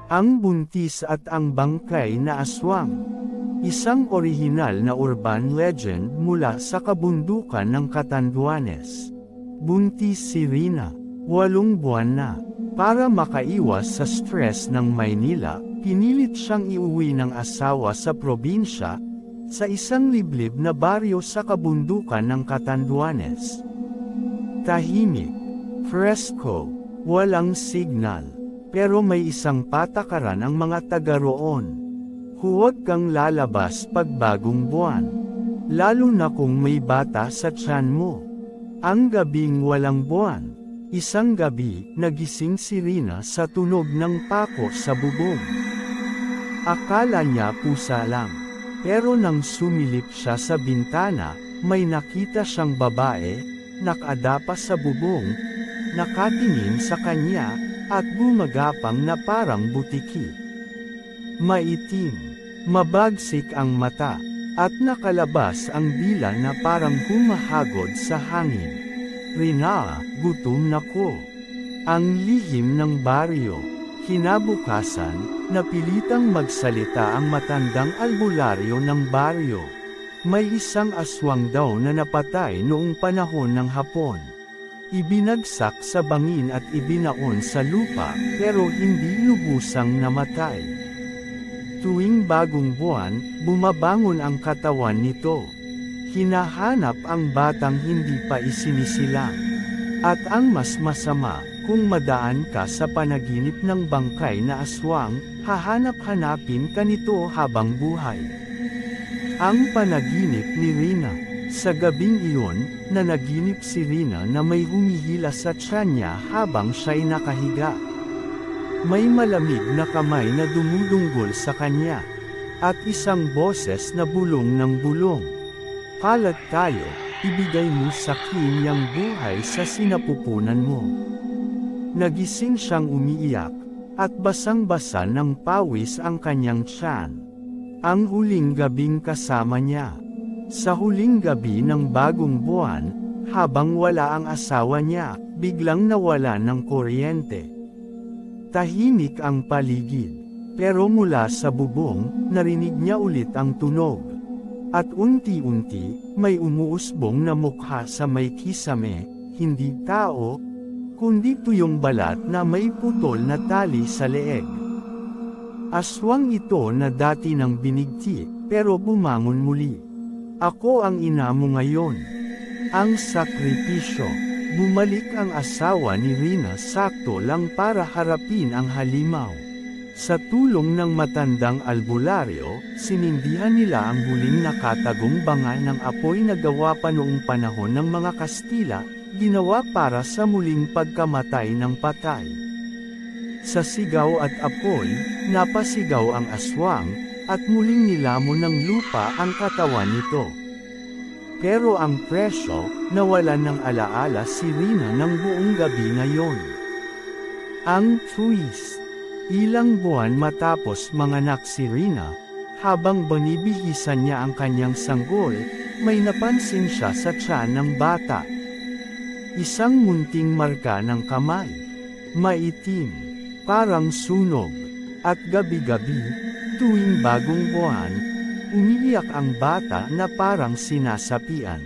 Ang Buntis at ang Bangkay na Aswang. Isang orihinal na urban legend mula sa kabundukan ng Catanduanes. Buntis si Rina, 8 buwan na. Para makaiwas sa stress ng Maynila, pinilit siyang iuwi ng asawa sa probinsya, sa isang liblib na baryo sa kabundukan ng Catanduanes. Tahimik, presko, walang signal. Pero may isang patakaran ang mga taga roon. Huwag kang lalabas pag bagong buwan. Lalo na kung may bata sa tiyan mo. Ang gabing walang buwan. Isang gabi, nagising si Rina sa tunog ng pako sa bubong. Akala niya pusa lang. Pero nang sumilip siya sa bintana, may nakita siyang babae, nakadapa sa bubong, nakatingin sa kanya, at gumagapang na parang butiki. Maitim, mabagsik ang mata, at nakalabas ang dila na parang humahagod sa hangin. Rina, gutom na ko. Ang lihim ng baryo. Kinabukasan, napilitang magsalita ang matandang albularyo ng baryo. May isang aswang daw na napatay noong panahon ng Hapon. Ibinagsak sa bangin at ibinaon sa lupa, pero hindi lubusang namatay. Tuwing bagong buwan, bumabangon ang katawan nito. Hinahanap ang batang hindi pa isinisilang. At ang mas masama, kung madaan ka sa panaginip ng bangkay na aswang, hahanap-hanapin ka nito habang buhay. Ang panaginip ni Rina. Sa gabing iyon, nanaginip si Rina na may humihila sa tiyan niya habang siya'y nakahiga. May malamig na kamay na dumudunggol sa kanya, at isang boses na bulong ng bulong. Kalat tayo, ibigay mo sa Kim yang buhay sa sinapupunan mo. Nagising siyang umiiyak, at basang-basa ng pawis ang kanyang tiyan. Ang huling gabing kasama niya. Sa huling gabi ng bagong buwan, habang wala ang asawa niya, biglang nawala ng kuryente. Tahimik ang paligid, pero mula sa bubong, narinig niya ulit ang tunog. At unti-unti, may umuusbong na mukha sa may kisame, hindi tao, kundi tuyong balat na may putol na tali sa leeg. Aswang ito na dati nang binigti, pero bumangon muli. Ako ang ina mo ngayon. Ang sakripisyo. Bumalik ang asawa ni Rina sakto lang para harapin ang halimaw. Sa tulong ng matandang albularyo, sinindihan nila ang huling nakatagong banga ng apoy na gawa pa noong panahon ng mga Kastila, ginawa para sa muling pagkamatay ng patay. Sa sigaw at apoy, napasigaw ang aswang, at muling nilamon ng lupa ang katawan nito. Pero ang presyo, nawalan ng alaala si Rina ng buong gabi na yon. Ang twist. Ilang buwan matapos manganak si Rina, habang binibihisan niya ang kanyang sanggol, may napansin siya sa tiyan ng bata. Isang munting marka ng kamay. Maitim, parang sunog, at gabi-gabi, tuwing bagong buwan, umiiyak ang bata na parang sinasapian.